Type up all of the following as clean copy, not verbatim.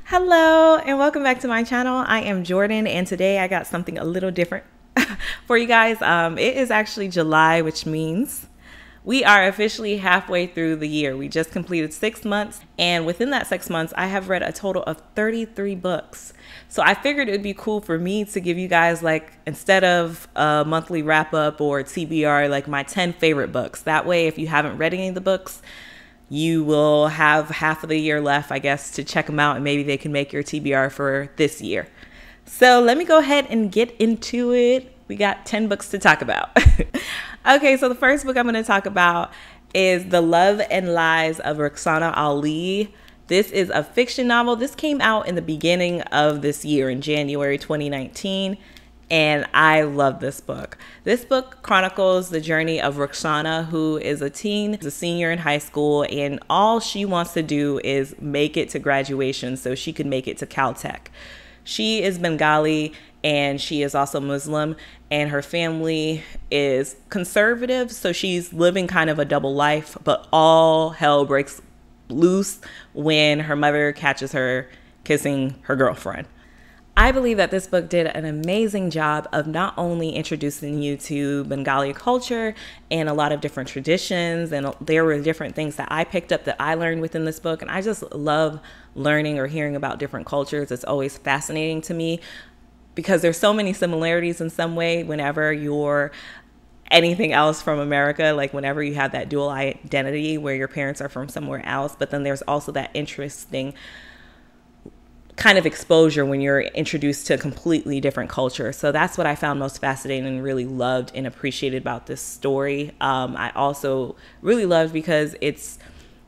Hello and welcome back to my channel. I am Jordan and today I got something a little different for you guys. It is actually July, which means we are officially halfway through the year. We just completed 6 months, and within that 6 months I have read a total of 33 books. So I figured it would be cool for me to give you guys, like, instead of a monthly wrap up or TBR, like my 10 favorite books. That way if you haven't read any of the books, you will have half of the year left, I guess, to check them out, and maybe they can make your TBR for this year. So let me go ahead and get into it. We got 10 books to talk about. Okay, so the first book I'm going to talk about is The Love and Lies of Roksana Ali. This is a fiction novel. This came out in the beginning of this year in January 2019. And I love this book. This book chronicles the journey of Roksana, who is a teen, a senior in high school, and all she wants to do is make it to graduation so she could make it to Caltech. She is Bengali and she is also Muslim, and her family is conservative, so she's living kind of a double life, but all hell breaks loose when her mother catches her kissing her girlfriend. I believe that this book did an amazing job of not only introducing you to Bengali culture and a lot of different traditions, and there were different things that I picked up that I learned within this book, and I just love learning or hearing about different cultures. It's always fascinating to me because there's so many similarities in some way whenever you're anything else from America, like whenever you have that dual identity where your parents are from somewhere else, but then there's also that interesting kind of exposure when you're introduced to a completely different culture. So that's what I found most fascinating and really loved and appreciated about this story. I also really loved because it's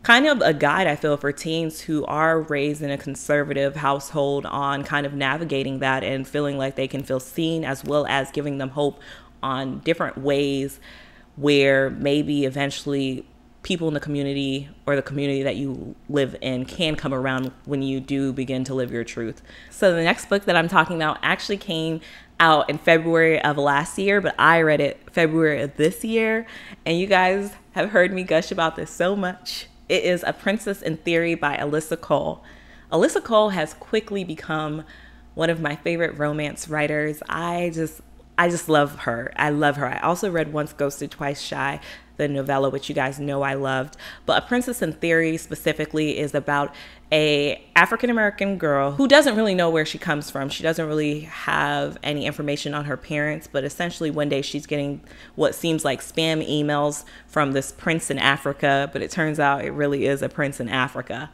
kind of a guide, I feel, for teens who are raised in a conservative household on kind of navigating that and feeling like they can feel seen, as well as giving them hope on different ways where maybe eventually people in the community or the community that you live in can come around when you do begin to live your truth. So the next book that I'm talking about actually came out in February of last year, but I read it February of this year, and you guys have heard me gush about this so much. It is A Princess in Theory by Alyssa Cole. Alyssa Cole has quickly become one of my favorite romance writers. I just love her. I love her. I also read Once Ghosted, Twice Shy, the novella, which you guys know I loved. But A Princess in Theory specifically is about a African-American girl who doesn't really know where she comes from. She doesn't really have any information on her parents, but essentially one day she's getting what seems like spam emails from this prince in Africa, but it turns out it really is a prince in Africa.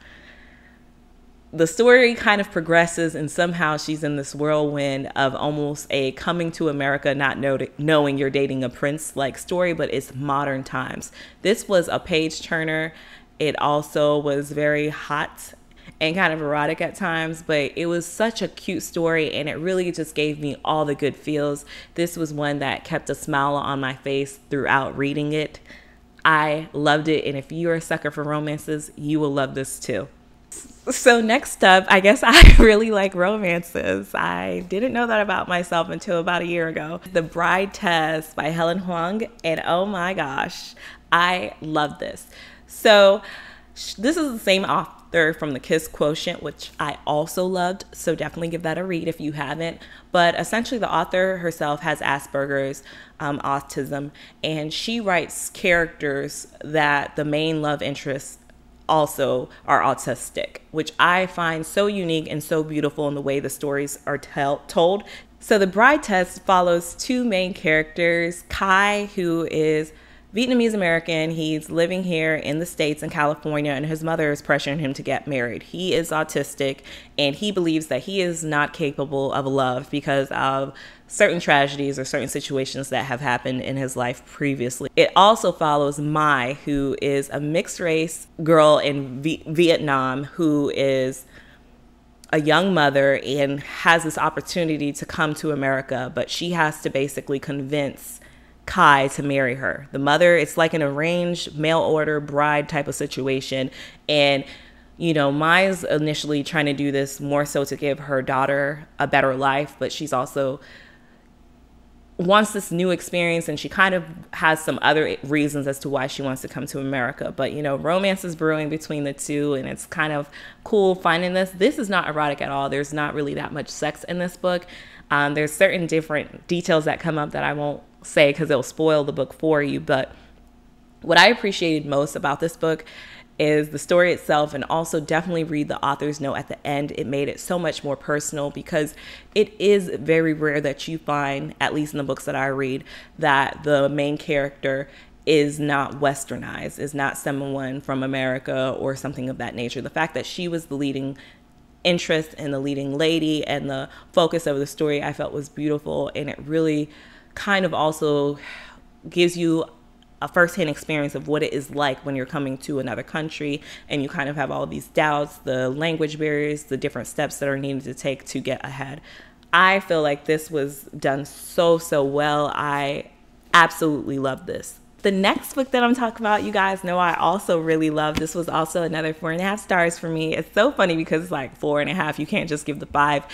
The story kind of progresses, and somehow she's in this whirlwind of almost a coming to America, not knowing you're dating a prince like story, but it's modern times. This was a page turner. It also was very hot and kind of erotic at times, but it was such a cute story, and it really just gave me all the good feels. This was one that kept a smile on my face throughout reading it. I loved it, and if you're a sucker for romances, you will love this too. So next up, I guess I really like romances. I didn't know that about myself until about a year ago. The Bride Test by Helen Huang, and oh my gosh, I love this. So this is the same author from The Kiss Quotient, which I also loved, so definitely give that a read if you haven't. But essentially the author herself has Asperger's, autism, and she writes characters that the main love interests also are autistic, which I find so unique and so beautiful in the way the stories are told. So The Bride Test follows two main characters, Kai, who is Vietnamese American. He's living here in the States in California, and his mother is pressuring him to get married. He is autistic, and he believes that he is not capable of love because of certain tragedies or certain situations that have happened in his life previously. It also follows Mai, who is a mixed race girl in Vietnam, who is a young mother and has this opportunity to come to America, but she has to basically convince Kai to marry her. The mother, it's like an arranged mail order bride type of situation. And, you know, Mai's initially trying to do this more so to give her daughter a better life, but she's also wants this new experience, and she kind of has some other reasons as to why she wants to come to America. But, you know, romance is brewing between the two, and it's kind of cool finding this. This is not erotic at all. There's not really that much sex in this book. There's certain different details that come up that I won't say because it'll spoil the book for you. But what I appreciated most about this book is the story itself, and also definitely read the author's note at the end. It made it so much more personal, because it is very rare that you find, at least in the books that I read, that the main character is not westernized, is not someone from America or something of that nature. The fact that she was the leading interest and the leading lady and the focus of the story, I felt was beautiful, and it really kind of also gives you a firsthand experience of what it is like when you're coming to another country and you kind of have all these doubts, the language barriers, the different steps that are needed to take to get ahead. I feel like this was done so well. I absolutely love this. The next book that I'm talking about, you guys know I also really love. This was also another 4.5 stars for me. It's so funny because it's like 4.5. You can't just give the 5.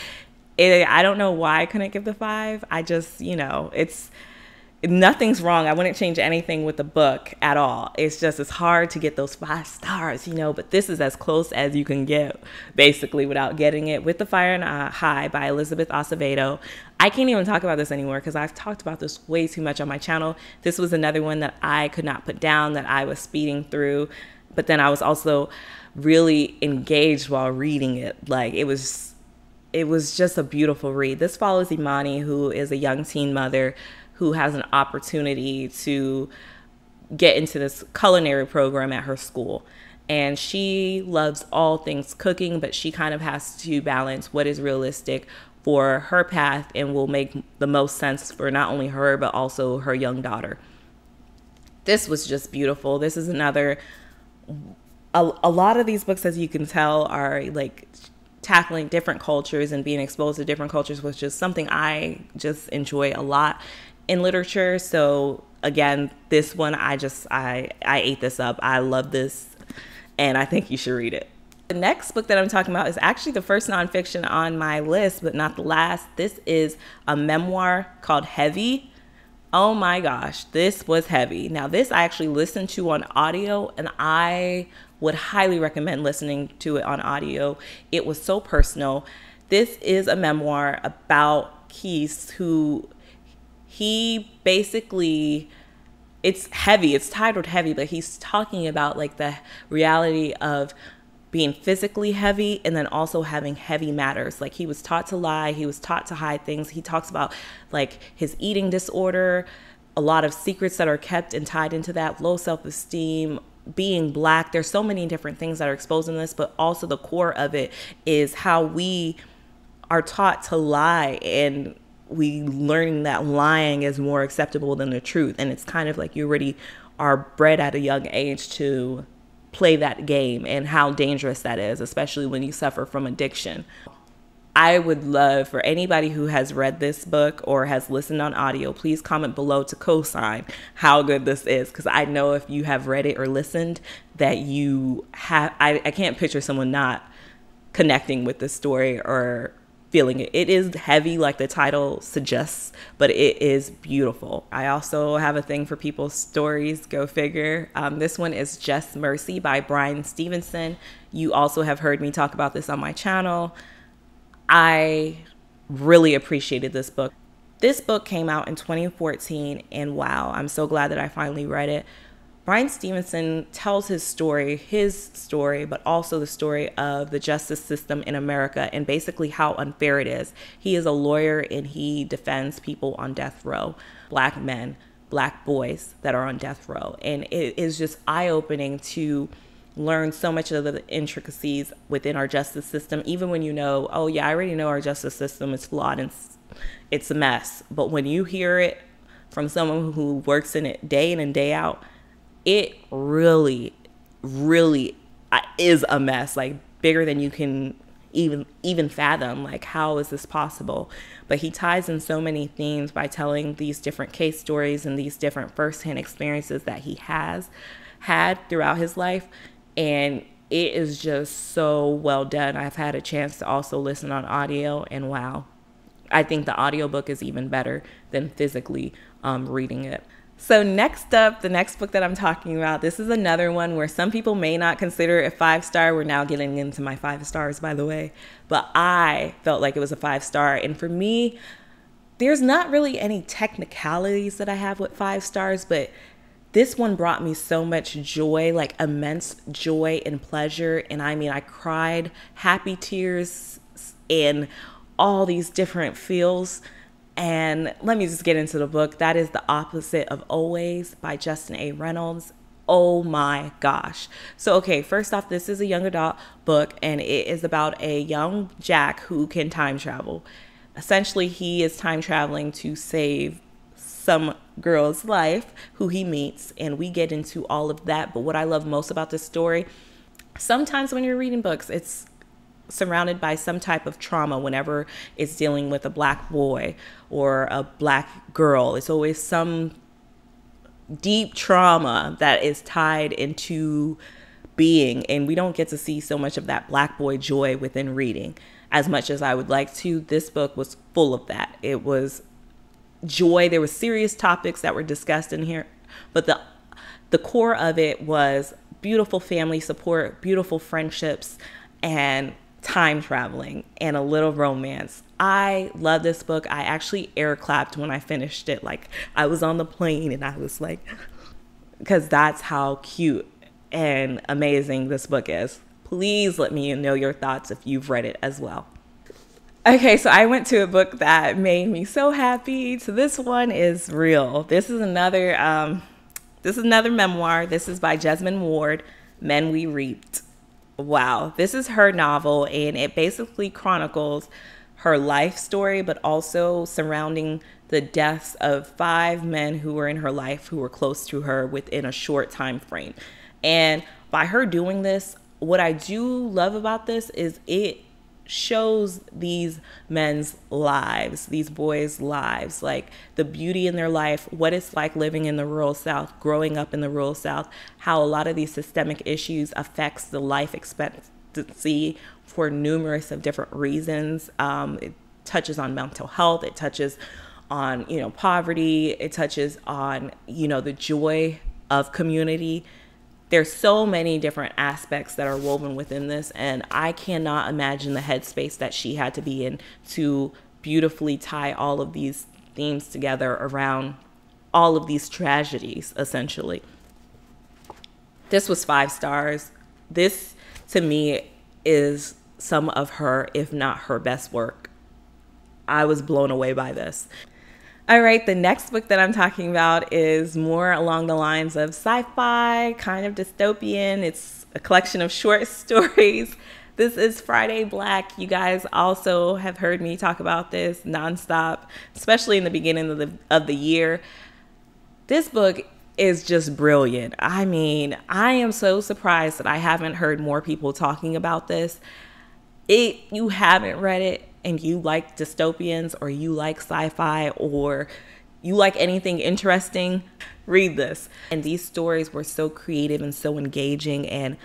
I don't know why I couldn't give the 5. I just, you know, nothing's wrong. I wouldn't change anything with the book at all. It's just, it's hard to get those 5 stars, you know, but this is as close as you can get, basically, without getting it. With the Fire and High by Elizabeth Acevedo. I can't even talk about this anymore because I've talked about this way too much on my channel. This was another one that I could not put down, that I was speeding through, but then I was also really engaged while reading it. Like, it was just a beautiful read. This follows Imani, who is a young teen mother who has an opportunity to get into this culinary program at her school. And she loves all things cooking, but she kind of has to balance what is realistic for her path and will make the most sense for not only her, but also her young daughter. This was just beautiful. This is another, a lot of these books, as you can tell, are like tackling different cultures and being exposed to different cultures, which is something I just enjoy a lot in literature. So again, this one, I ate this up. I love this, and I think you should read it. The next book that I'm talking about is actually the first nonfiction on my list, but not the last. This is a memoir called Heavy. Oh my gosh, this was heavy. Now, this I actually listened to on audio, and I would highly recommend listening to it on audio. It was so personal. This is a memoir about Keith, who he basically, it's heavy, it's titled Heavy, but he's talking about like the reality of being physically heavy and then also having heavy matters. Like, he was taught to lie, he was taught to hide things. He talks about like his eating disorder, a lot of secrets that are kept and tied into that, low self-esteem, being Black. There's so many different things that are exposed in this, but also the core of it is how we are taught to lie, and we learning that lying is more acceptable than the truth. And it's kind of like you already are bred at a young age to play that game, and how dangerous that is, especially when you suffer from addiction. I would love for anybody who has read this book or has listened on audio, please comment below to co-sign how good this is, because I know if you have read it or listened that you have, I can't picture someone not connecting with this story or feeling it. It is heavy, like the title suggests, but it is beautiful. I also have a thing for people's stories, go figure. This one is Just Mercy by Bryan Stevenson. You also have heard me talk about this on my channel. I really appreciated this book. This book came out in 2014, and wow, I'm so glad that I finally read it. Bryan Stevenson tells his story, but also the story of the justice system in America and basically how unfair it is. He is a lawyer, and he defends people on death row, Black men, Black boys that are on death row. And it is just eye-opening to learn so much of the intricacies within our justice system, even when you know, oh yeah, I already know our justice system is flawed and it's a mess. But when you hear it from someone who works in it day in and day out, it really is a mess, like bigger than you can even fathom. Like, how is this possible? But he ties in so many themes by telling these different case stories and these different firsthand experiences that he has had throughout his life. And it is just so well done. I've had a chance to also listen on audio, and wow, I think the audiobook is even better than physically reading it. So next up, the next book that I'm talking about, this is another one where some people may not consider it 5-star. We're now getting into my 5 stars, by the way. But I felt like it was a 5-star. And for me, there's not really any technicalities that I have with 5 stars, but this one brought me so much joy, like immense joy and pleasure. And I mean, I cried happy tears and all these different feels. And let me just get into the book. That is The Opposite of Always by Justin A. Reynolds. Oh my gosh. So, okay, first off, this is a young adult book, and it is about a young Jack who can time travel. Essentially, he is time traveling to save some girl's life who he meets, and we get into all of that. But what I love most about this story, sometimes when you're reading books, it's surrounded by some type of trauma. Whenever it's dealing with a black boy or a black girl, it's always some deep trauma that is tied into being, and we don't get to see so much of that black boy joy within reading as much as I would like to. This book was full of that. It was joy. There were serious topics that were discussed in here, but the core of it was beautiful family support, beautiful friendships, and time traveling, and a little romance. I love this book. I actually air clapped when I finished it. Like, I was on the plane and I was like, because that's how cute and amazing this book is. Please let me know your thoughts if you've read it as well. Okay, so I went to a book that made me so happy. So this one is real. This is another memoir. This is by Jesmyn Ward, Men We Reaped. Wow, this is her novel, and it basically chronicles her life story, but also surrounding the deaths of 5 men who were in her life who were close to her within a short time frame. And by her doing this, what I do love about this is it shows these men's lives, these boys' lives, like the beauty in their life, what it's like living in the rural South, growing up in the rural South, how a lot of these systemic issues affects the life expectancy for numerous of different reasons. It touches on mental health. It touches on, poverty. It touches on, the joy of community. There's so many different aspects that are woven within this, and I cannot imagine the headspace that she had to be in to beautifully tie all of these themes together around all of these tragedies, essentially. This was 5 stars. This, to me, is some of her, if not her best work. I was blown away by this. All right, the next book that I'm talking about is more along the lines of sci-fi, kind of dystopian. It's a collection of short stories. This is Friday Black. You guys also have heard me talk about this nonstop, especially in the beginning of the year. This book is just brilliant. I mean, I am so surprised that I haven't heard more people talking about this. You haven't read it, and you like dystopians, or you like sci-fi, or you like anything interesting, read this. And these stories were so creative and so engaging and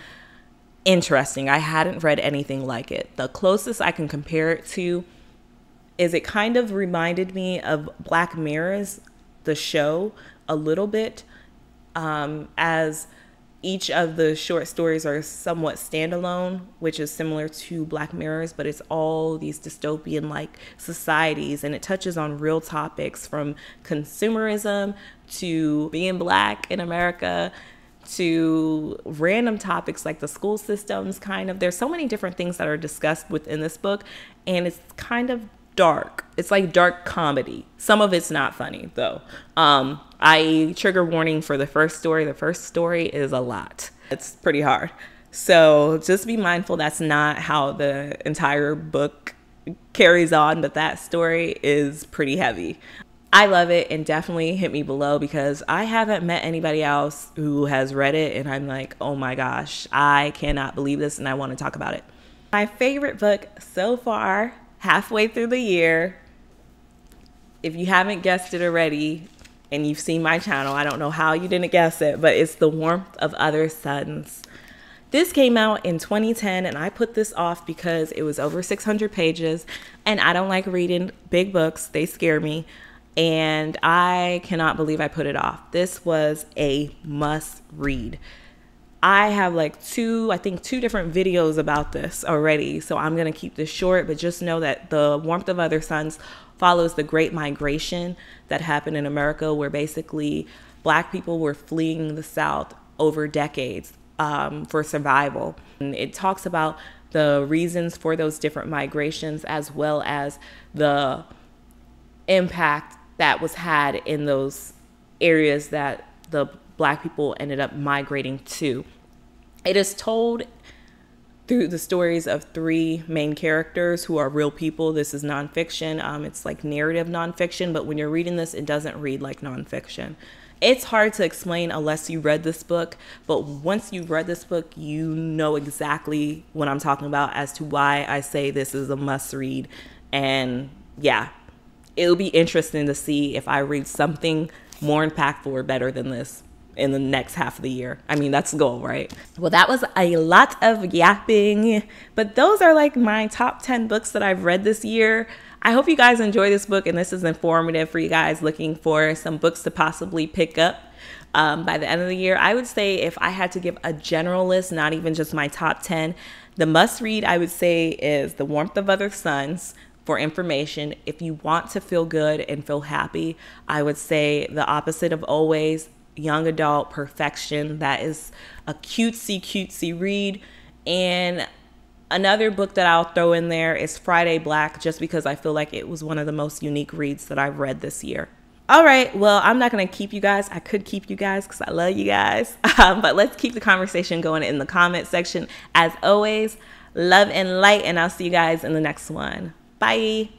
interesting. I hadn't read anything like it. The closest I can compare it to is it kind of reminded me of Black Mirror's, the show, a little bit, as each of the short stories are somewhat standalone, which is similar to Black Mirror's, but it's all these dystopian-like societies, and it touches on real topics from consumerism to being Black in America to random topics like the school systems, kind of. There's so many different things that are discussed within this book, and it's kind of dark. It's like dark comedy. Some of it's not funny, though. Trigger warning for the first story. The first story is a lot. It's pretty hard. So just be mindful that's not how the entire book carries on, but that story is pretty heavy. I love it, and definitely hit me below, because I haven't met anybody else who has read it and I'm like, oh my gosh, I cannot believe this and I want to talk about it. My favorite book so far, halfway through the year, if you haven't guessed it already and you've seen my channel, I don't know how you didn't guess it, but it's The Warmth of Other Suns. This came out in 2010, and I put this off because it was over 600 pages, and I don't like reading big books. They scare me, and I cannot believe I put it off. This was a must read. I have like two different videos about this already, so I'm going to keep this short, but just know that The Warmth of Other Suns follows the Great Migration that happened in America, where basically Black people were fleeing the South over decades for survival. And it talks about the reasons for those different migrations, as well as the impact that was had in those areas that the Black people ended up migrating to. It is told through the stories of three main characters who are real people. This is nonfiction. It's like narrative nonfiction, but when you're reading this, it doesn't read like nonfiction. It's hard to explain unless you read this book, but once you've read this book, you know exactly what I'm talking about as to why I say this is a must read. And yeah, it'll be interesting to see if I read something more impactful or better than this in the next half of the year. I mean, that's the goal, right? Well, that was a lot of yapping, but those are like my top 10 books that I've read this year. I hope you guys enjoy this book, and this is informative for you guys looking for some books to possibly pick up by the end of the year. I would say if I had to give a general list, not even just my top 10, the must read I would say is The Warmth of Other Suns for information. If you want to feel good and feel happy, I would say The Opposite of Always, young adult perfection. That is a cutesy read. And another book that I'll throw in there is Friday Black, just because I feel like it was one of the most unique reads that I've read this year. All right, well, I'm not going to keep you guys. I could keep you guys because I love you guys. But let's keep the conversation going in the comment section. As always, love and light, and I'll see you guys in the next one. Bye.